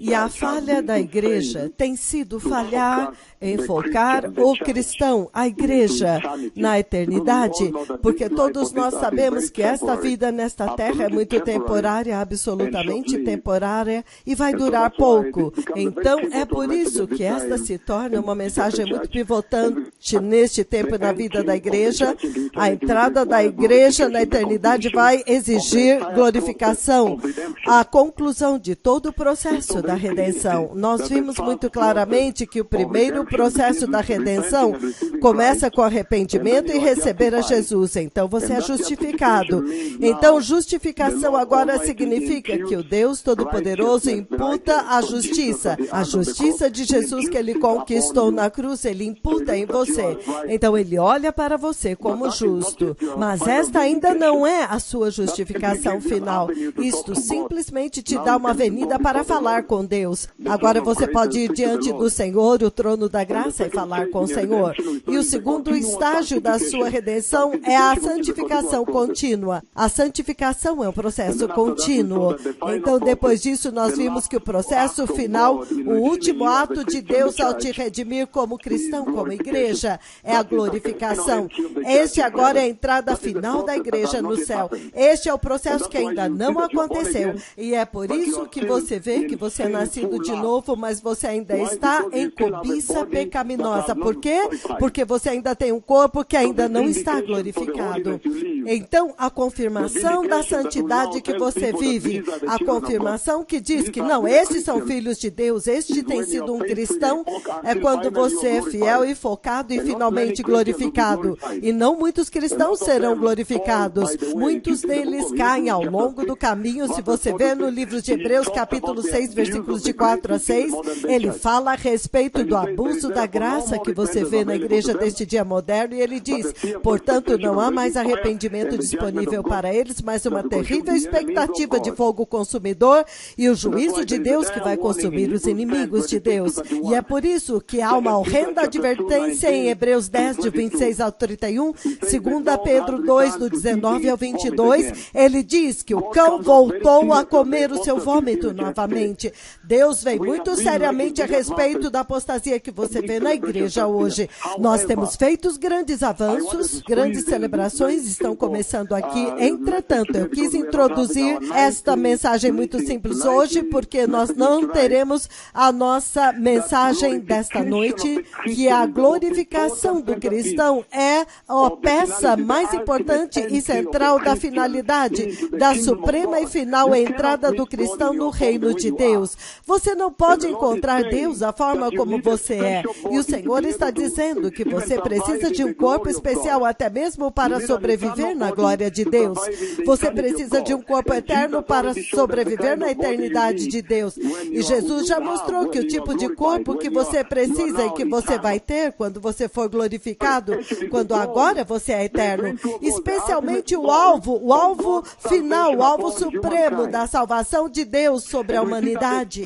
E a falha da igreja tem sido falhar em focar o cristão, a igreja, na eternidade, porque todos nós sabemos que esta vida nesta terra é muito temporária, absolutamente temporária, e vai durar pouco. Então, é por isso que esta se torna uma mensagem muito pivotante neste tempo na vida da igreja. A entrada da igreja na eternidade vai exigir glorificação, a conclusão de todo o processo da redenção. Nós vimos muito claramente que o primeiro processo da redenção começa com arrependimento e receber a Jesus. Então, você é justificado. Então, justificação agora significa que o Deus Todo-Poderoso imputa a justiça de Jesus que Ele conquistou na cruz, Ele imputa em você. Então, Ele olha para você como justo. Mas esta ainda não é a sua justificação final. Isto simplesmente te dá uma avenida para falar com Deus. Agora você pode ir diante do Senhor, o trono da graça, e falar com o Senhor. E o segundo estágio da sua redenção é a santificação contínua. A santificação é um processo contínuo. Então, depois disso, nós vimos que o processo final, o último ato de Deus ao te redimir como cristão, como igreja, é a glorificação. Este agora é a entrada final da igreja no céu. Este é o processo que ainda não aconteceu. E é por isso que você vê que você é nascido de novo, mas você ainda está em cobiça pecaminosa. Por quê? Porque você ainda tem um corpo que ainda não está glorificado. Então, a confirmação da santidade que você vive, a confirmação que diz que não, estes são filhos de Deus, este tem sido um cristão, é quando você é fiel e focado e finalmente glorificado. E não muitos cristãos serão glorificados. Muitos deles caem ao longo do caminho. Se você vê no livro de Hebreus, capítulo 6, versículos de 4 a 6, ele fala a respeito do abuso da graça que você vê na igreja deste dia moderno, e ele diz, portanto, não há mais arrependimento disponível para eles, mas uma terrível expectativa de fogo consumidor e o juízo de Deus que vai consumir os inimigos de Deus. E é por isso que há uma horrenda advertência em Hebreus 10, de 26 ao 31, 2 Pedro 2, do 19 ao 22, ele diz que o cão voltou a comer o seu vômito novamente. Deus vem muito seriamente a respeito da apostasia que você vê na igreja hoje. Nós temos feito grandes avanços, grandes celebrações estão começando aqui. Entretanto, eu quis introduzir esta mensagem muito simples hoje, porque nós não teremos a nossa mensagem desta noite, que a glorificação do cristão é a peça mais importante e central da finalidade, da suprema e final entrada do cristão no reino de Deus. Você não pode encontrar Deus da forma como você é. E o Senhor está dizendo que você precisa de um corpo especial, até mesmo para sobreviver na glória de Deus. Você precisa de um corpo eterno para sobreviver na eternidade de Deus. E Jesus já mostrou que o tipo de corpo que você precisa e que você vai ter quando você for glorificado, quando agora você é eterno. Especialmente o alvo final, o alvo supremo da salvação de Deus sobre a humanidade.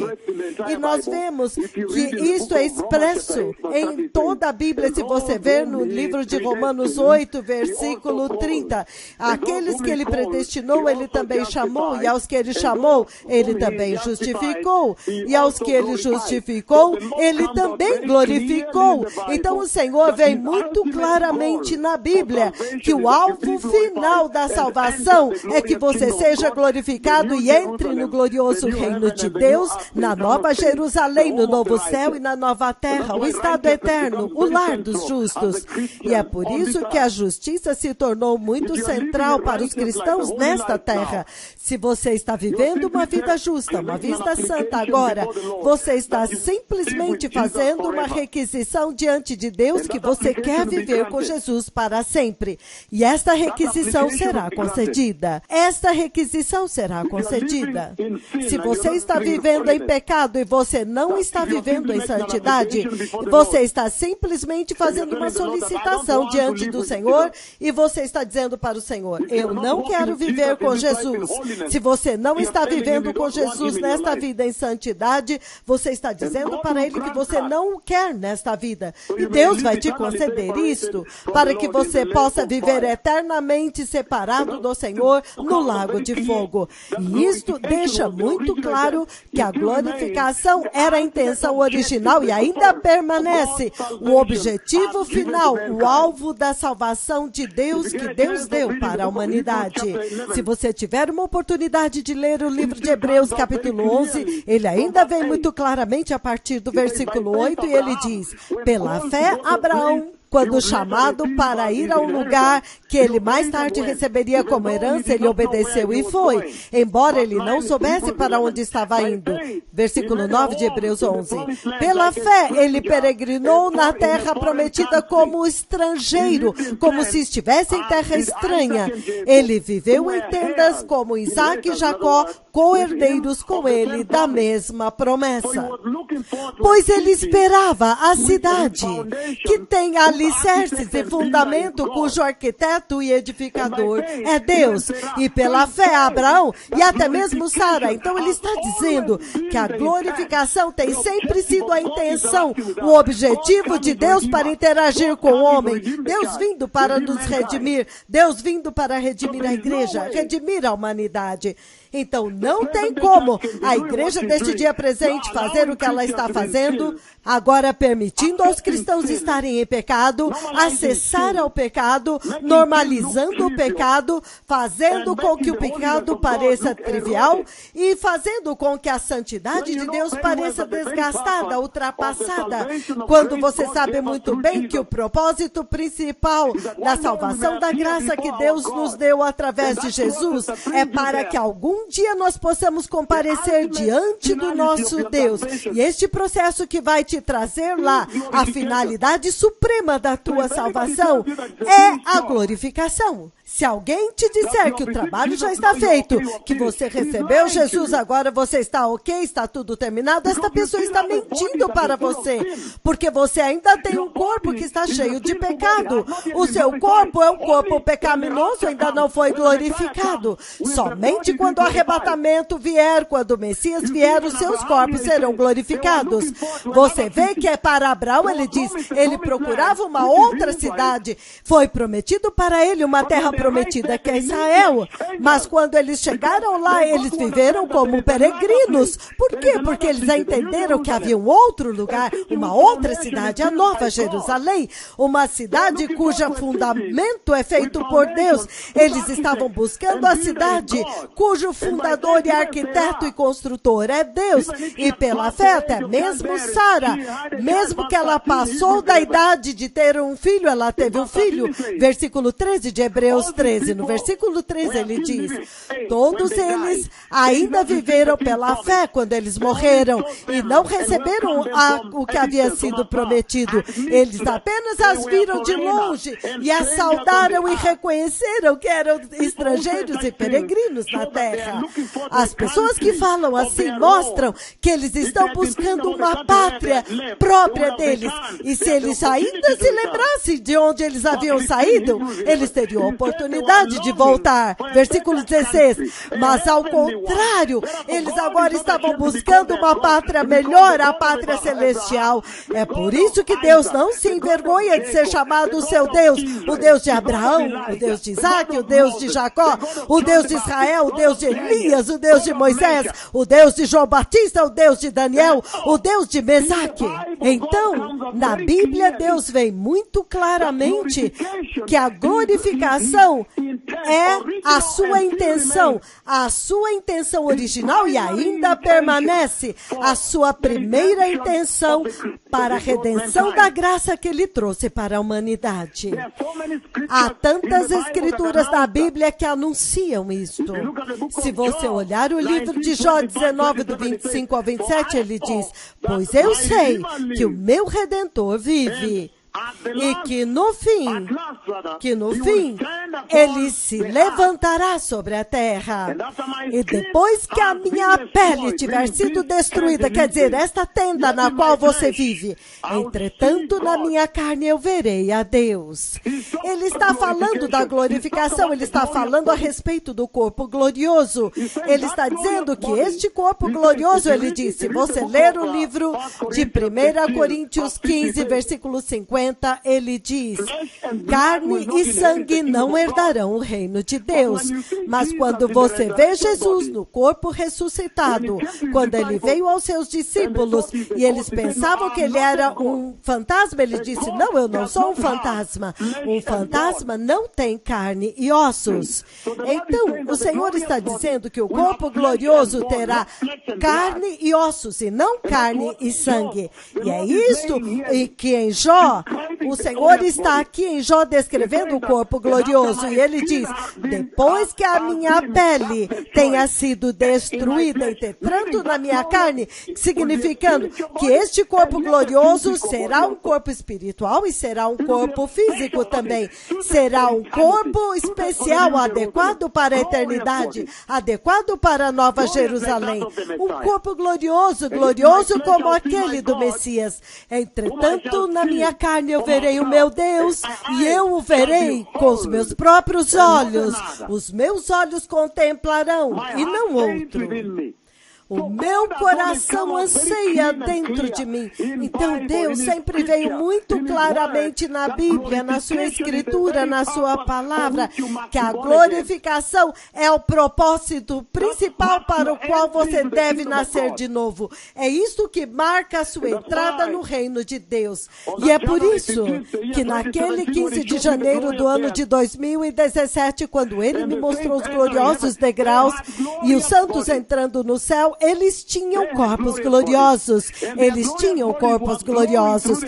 E nós vemos que isso é expresso em toda a Bíblia. Se você ver no livro de Romanos 8, versículo 30, aqueles que ele predestinou, ele também chamou, e aos que ele chamou, ele também justificou, e aos que ele justificou, ele também glorificou. Então o Senhor vem muito claramente na Bíblia que o alvo final da salvação é que você seja glorificado e entre no glorioso reino de Deus, na Nova Jerusalém, no novo céu e na nova terra, o estado eterno, o lar dos justos. E é por isso que a justiça se tornou muito central para os cristãos nesta terra. Se você está vivendo uma vida justa, uma vida santa agora, você está simplesmente fazendo uma requisição diante de Deus que você quer viver com Jesus para sempre. E esta requisição será concedida. Esta requisição será concedida. Se você está vivendo em pecado e você não está vivendo em santidade, você está simplesmente fazendo uma solicitação diante do Senhor e você está dizendo para o Senhor, eu não quero viver com Jesus. Se você não está vivendo com Jesus nesta vida em santidade, você está dizendo para Ele que você não o quer nesta vida. E Deus vai te conceder isto para que você possa viver eternamente separado do Senhor no lago de fogo. E isto deixa muito claro que a a glorificação era a intenção original e ainda permanece o objetivo final, o alvo da salvação de Deus que Deus deu para a humanidade. Se você tiver uma oportunidade de ler o livro de Hebreus, capítulo 11, ele ainda vem muito claramente a partir do versículo 8 e ele diz: pela fé, Abraão, quando chamado para ir a um lugar que ele mais tarde receberia como herança, ele obedeceu e foi, embora ele não soubesse para onde estava indo. Versículo 9 de Hebreus 11. Pela fé, ele peregrinou na terra prometida como estrangeiro, como se estivesse em terra estranha. Ele viveu em tendas como Isaac e Jacó, co-herdeiros com ele da mesma promessa. Pois ele esperava a cidade, que tem alicerces e fundamento, cujo arquiteto e edificador é Deus. E pela fé, Abraão e até mesmo Sara. Então ele está dizendo que a glorificação tem sempre sido a intenção, o objetivo de Deus para interagir com o homem. Deus vindo para nos redimir, Deus vindo para redimir a igreja, redimir a humanidade. Então, não tem como a igreja deste dia presente fazer o que ela está fazendo, agora permitindo aos cristãos estarem em pecado, acessar ao pecado, normalizando o pecado, fazendo com que o pecado pareça trivial e fazendo com que a santidade de Deus pareça desgastada, ultrapassada, quando você sabe muito bem que o propósito principal da salvação da graça que Deus nos deu através de Jesus é para que algum dia nós possamos comparecer diante do nosso Deus. E este processo que vai te trazer lá a finalidade suprema da tua salvação é a glorificação. Se alguém te disser que o trabalho já está feito, que você recebeu Jesus, agora você está ok, está tudo terminado, esta pessoa está mentindo para você, porque você ainda tem um corpo que está cheio de pecado. O seu corpo é um corpo pecaminoso, ainda não foi glorificado. Somente quando o arrebatamento vier, quando o Messias vier, os seus corpos serão glorificados. Você vê que é para Abraão, ele diz, ele procurava uma outra cidade. Foi prometido para ele uma terra prometida que é Israel, mas quando eles chegaram lá, eles viveram como peregrinos. Por quê? Porque eles entenderam que havia um outro lugar, uma outra cidade, a Nova Jerusalém, uma cidade cujo fundamento é feito por Deus. Eles estavam buscando a cidade cujo fundador e arquiteto e construtor é Deus. E pela fé, até mesmo Sara, mesmo que ela passou da idade de ter um filho, ela teve um filho. Versículo 13 de Hebreus 13. No versículo 13 ele diz: todos eles ainda viveram pela fé quando eles morreram e não receberam o que havia sido prometido. Eles apenas as viram de longe e as saudaram e reconheceram que eram estrangeiros e peregrinos na terra. As pessoas que falam assim mostram que eles estão buscando uma pátria própria deles. E se eles ainda se lembrassem de onde eles haviam saído, eles teriam a oportunidade de voltar. Versículo 16. Mas ao contrário, eles agora estavam buscando uma pátria melhor, a pátria celestial. É por isso que Deus não se envergonha de ser chamado o seu Deus, o Deus de Abraão, o Deus de Isaac, o Deus de Jacó, o Deus de Israel, o Deus de Elias, o Deus de Moisés, o Deus de João Batista, o Deus de Daniel, o Deus de Mesaque. Então, na Bíblia, Deus vem muito claramente que a glorificação é a sua intenção original e ainda permanece a sua primeira intenção para a redenção da graça que ele trouxe para a humanidade. Há tantas escrituras na Bíblia que anunciam isto. Se você olhar o livro de Jó 19, do 25 ao 27, ele diz: pois eu sei que o meu Redentor vive, e que no fim, ele se levantará sobre a terra. E depois que a minha pele tiver sido destruída, quer dizer, esta tenda na qual você vive, entretanto, na minha carne eu verei a Deus. Ele está falando da glorificação, ele está falando a respeito do corpo glorioso. Ele está dizendo que este corpo glorioso, ele disse, se você ler o livro de 1 Coríntios 15, versículo 50, ele diz: carne e sangue não herdarão o reino de Deus. Mas quando você vê Jesus no corpo ressuscitado, quando ele veio aos seus discípulos e eles pensavam que ele era um fantasma, ele disse, não, eu não sou um fantasma. Um fantasma não tem carne e ossos. Então, o Senhor está dizendo que o corpo glorioso terá carne e ossos, e não carne e sangue. E é isto que em Jó, o Senhor está aqui em Jó descrevendo o corpo glorioso. E ele diz, depois que a minha pele tenha sido destruída, entrando na minha carne, significando que este corpo glorioso será um corpo espiritual e será um corpo físico também. Será um corpo especial, adequado para a eternidade, adequado para a Nova Jerusalém. Um corpo glorioso, glorioso como aquele do Messias. Entretanto, na minha carne eu verei o meu Deus e eu o verei com os meus próprios olhos. Os meus olhos contemplarão e não outro. O meu coração anseia dentro de mim. Então Deus sempre veio muito claramente na Bíblia, na sua escritura, na sua palavra, que a glorificação é o propósito principal para o qual você deve nascer de novo. É isso que marca a sua entrada no reino de Deus. E é por isso que naquele 15 de janeiro do ano de 2017, quando ele me mostrou os gloriosos degraus e os santos entrando no céu, eles tinham corpos gloriosos. Eles tinham corpos gloriosos.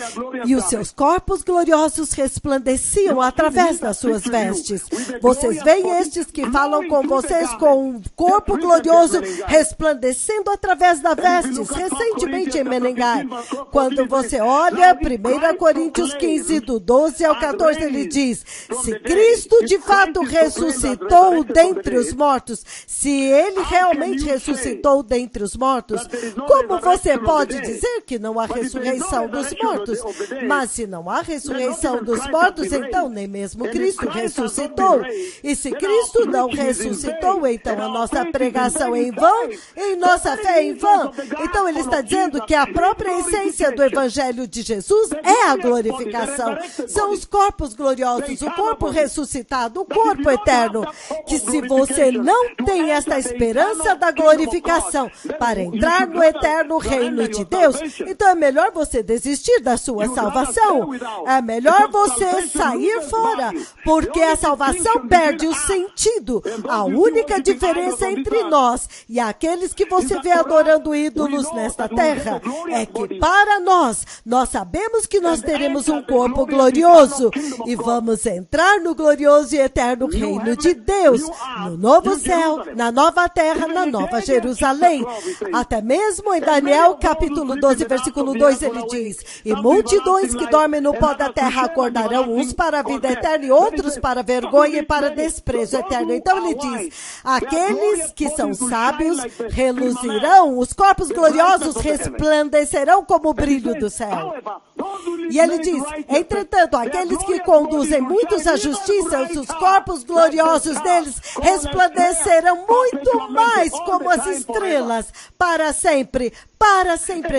E os seus corpos gloriosos resplandeciam através das suas vestes. Vocês veem estes que falam com vocês com um corpo glorioso resplandecendo através das vestes. Recentemente em Menengai, quando você olha 1 Coríntios 15, do 12 ao 14, ele diz, se Cristo de fato ressuscitou dentre os mortos, se ele realmente ressuscitou dentre os mortos, como você pode dizer que não há ressurreição dos mortos? Mas se não há ressurreição dos mortos, então nem mesmo Cristo ressuscitou. E se Cristo não ressuscitou, então a nossa pregação é em vão, e nossa fé é em vão. Então ele está dizendo que a própria essência do Evangelho de Jesus é a glorificação. São os corpos gloriosos, o corpo ressuscitado, o corpo eterno. Que se você não tem esta esperança da glorificação para entrar no eterno reino de Deus, então é melhor você desistir da sua salvação. É melhor você sair fora, porque a salvação perde o sentido. A única diferença entre nós e aqueles que você vê adorando ídolos nesta terra é que para nós sabemos que nós teremos um corpo glorioso e vamos entrar no glorioso e eterno reino de Deus, no novo céu, na nova terra, na nova Jerusalém. Até mesmo em Daniel, capítulo 12, versículo 2, ele diz, e multidões que dormem no pó da terra acordarão, uns para a vida eterna e outros para vergonha e para desprezo eterno. Então ele diz, aqueles que são sábios reluzirão, os corpos gloriosos resplandecerão como o brilho do céu. E ele diz, entretanto, aqueles que conduzem muitos à justiça, os corpos gloriosos deles resplandecerão muito mais como as estrelas para sempre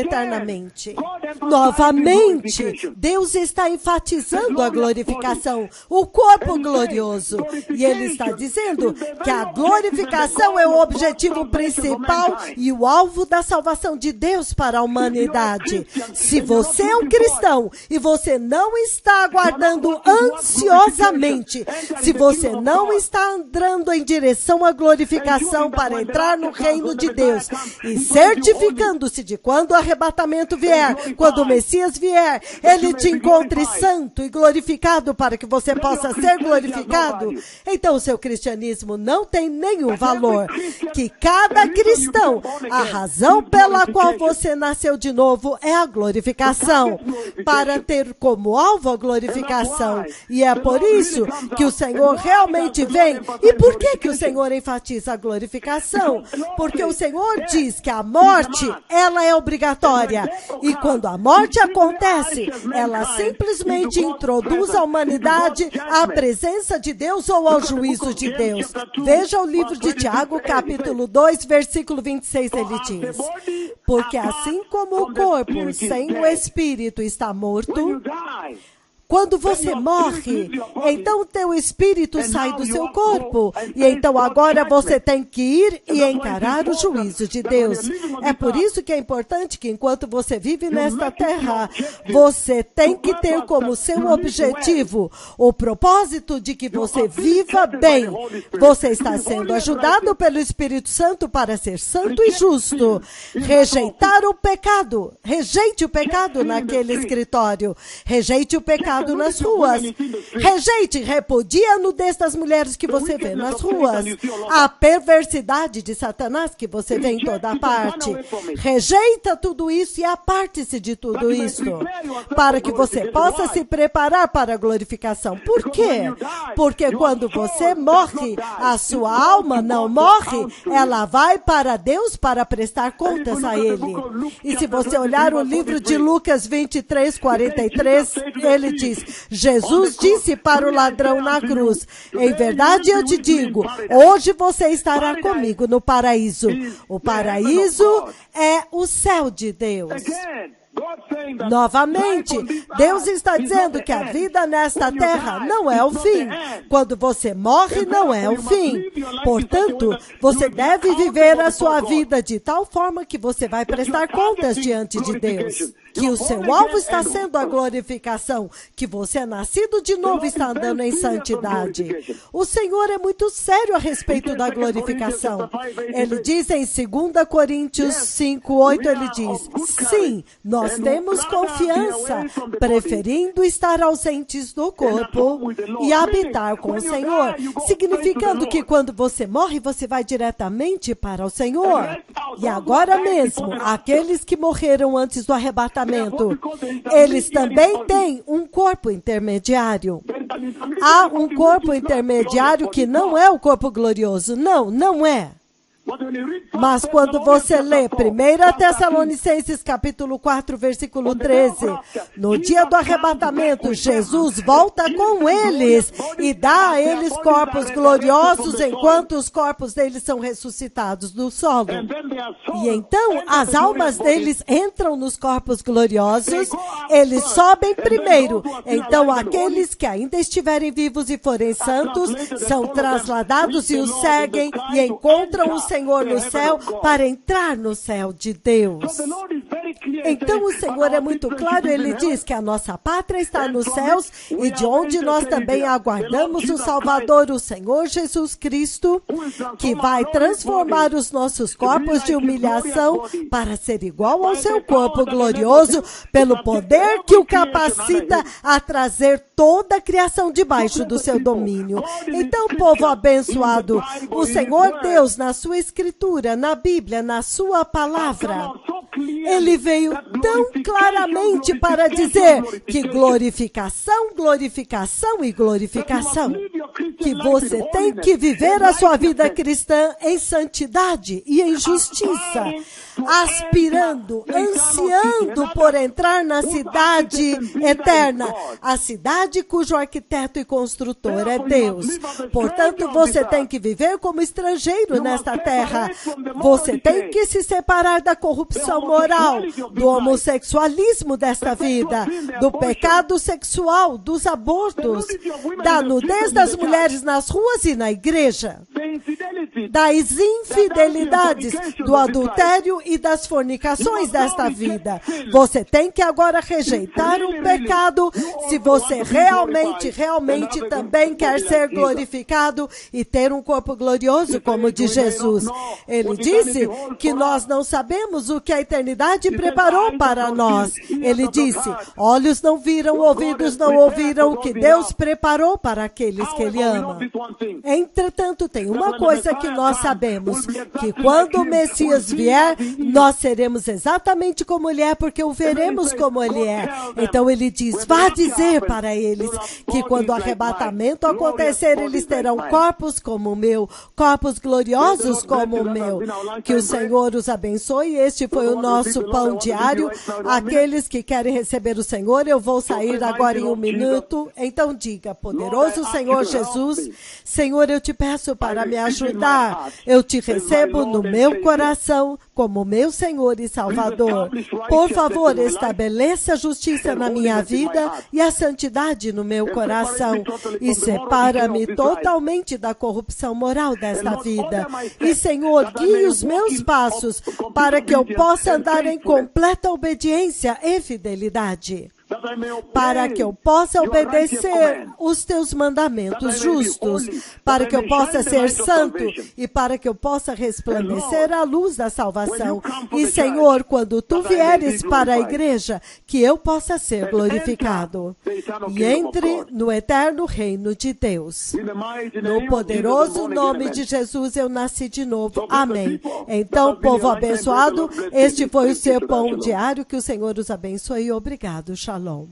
eternamente. Novamente, Deus está enfatizando a glorificação, o corpo glorioso. E ele está dizendo que a glorificação é o objetivo principal e o alvo da salvação de Deus para a humanidade. Se você é um cristão e você não está aguardando ansiosamente, se você não está andando em direção à glorificação para entrar no reino de Deus e certificando-se de quando o arrebatamento vier, quando o Messias vier, ele te encontre santo e glorificado para que você possa ser glorificado, então o seu cristianismo não tem nenhum valor. Que cada cristão, a razão pela qual você nasceu de novo é a glorificação, para ter como alvo a glorificação. E é por isso que o Senhor realmente vem. E por que o Senhor enfatiza a glorificação? Porque o Senhor diz que a morte, ela é obrigatória. E quando a morte acontece, ela simplesmente introduz a humanidade à presença de Deus ou ao juízo de Deus. Veja o livro de Tiago, capítulo 2, versículo 26, ele diz, porque assim como o corpo sem o espírito está morto, Quando você morre, então teu espírito sai do seu corpo. E então agora você tem que ir e encarar o juízo de Deus. É por isso que é importante que enquanto você vive nesta terra, você tem que ter como seu objetivo o propósito de que você viva bem. Você está sendo ajudado pelo Espírito Santo para ser santo e justo. Rejeitar o pecado. Rejeite o pecado naquele escritório. Rejeite o pecado nas ruas. Rejeite, repudie a nudez das mulheres que você vê nas ruas. A perversidade de Satanás que você vê em toda parte. Rejeita tudo isso e aparte-se de tudo isso. Para que você possa se preparar para a glorificação. Por quê? Porque quando você morre, a sua alma não morre, ela vai para Deus para prestar contas a Ele. E se você olhar o livro de Lucas 23, 43, ele diz, Jesus disse para o ladrão na cruz, em verdade eu te digo, hoje você estará comigo no paraíso. O paraíso é o céu de Deus. Novamente, Deus está dizendo que a vida nesta terra não é o fim. Quando você morre, não é o fim. Portanto, você deve viver a sua vida de tal forma que você vai prestar contas diante de Deus. Que o seu alvo está sendo a glorificação, que você é nascido de novo e está andando em santidade. O Senhor é muito sério a respeito da glorificação. Ele diz em 2 Coríntios 5, 8, ele diz, sim, nós temos confiança, preferindo estar ausentes do corpo e habitar com o Senhor, significando que quando você morre, você vai diretamente para o Senhor. E agora mesmo, aqueles que morreram antes do arrebatamento, eles também têm um corpo intermediário. Há um corpo intermediário que não é o corpo glorioso. Não, não é. Mas quando você lê 1 Tessalonicenses capítulo 4, versículo 13, no dia do arrebatamento, Jesus volta com eles e dá a eles corpos gloriosos enquanto os corpos deles são ressuscitados do solo. E então as almas deles entram nos corpos gloriosos, eles sobem primeiro. Então aqueles que ainda estiverem vivos e forem santos são trasladados e os seguem e encontram o Senhor no céu para entrar no céu de Deus. Então o Senhor é muito claro, ele diz que a nossa pátria está nos céus e de onde nós também aguardamos o Salvador, o Senhor Jesus Cristo, que vai transformar os nossos corpos de humilhação para ser igual ao seu corpo glorioso, pelo poder que o capacita a trazer toda a criação debaixo do seu domínio. Então, povo abençoado, o Senhor Deus, na sua Escritura, na Bíblia, na sua palavra, ele veio tão claramente para dizer que glorificação, glorificação e glorificação, que você tem que viver a sua vida cristã em santidade e em justiça, aspirando, ansiando por entrar na cidade eterna, a cidade cujo arquiteto e construtor é Deus. Portanto, você tem que viver como estrangeiro nesta terra. Você tem que se separar da corrupção moral, do homossexualismo desta vida, do pecado sexual, dos abortos, da nudez das mulheres nas ruas e na igreja, das infidelidades, do adultério e das fornicações desta vida. Você tem que agora rejeitar o pecado se você realmente também quer ser glorificado e ter um corpo glorioso como o de Jesus. Ele disse que nós não sabemos o que a eternidade preparou para nós. Ele disse, olhos não viram, ouvidos não ouviram o que Deus preparou para aqueles que Ele ama. Entretanto, tem uma coisa que nós sabemos, que quando o Messias vier, nós seremos exatamente como Ele é, porque o veremos como Ele é. Então Ele diz, vá dizer para eles que quando o arrebatamento acontecer, eles terão corpos como o meu, corpos gloriosos como o meu. Que o Senhor os abençoe. Este foi o nosso pão diário. Aqueles que querem receber o Senhor, eu vou sair agora em um minuto. Então diga, poderoso Senhor Jesus, Senhor, eu te peço para me ajudar igreja. Eu te recebo no meu coração como meu Senhor e Salvador. Por favor, estabeleça a justiça na minha vida e a santidade no meu coração. E separa-me totalmente da corrupção moral desta vida. E, Senhor, guie os meus passos para que eu possa andar em completa obediência e fidelidade. Para que eu possa obedecer os teus mandamentos justos, para que eu possa ser santo e para que eu possa resplandecer a luz da salvação. E, Senhor, quando tu vieres para a igreja, que eu possa ser glorificado e entre no eterno reino de Deus. No poderoso nome de Jesus eu nasci de novo. Amém. Então, povo abençoado, este foi o seu pão diário. Que o Senhor os abençoe e obrigado. Shalom.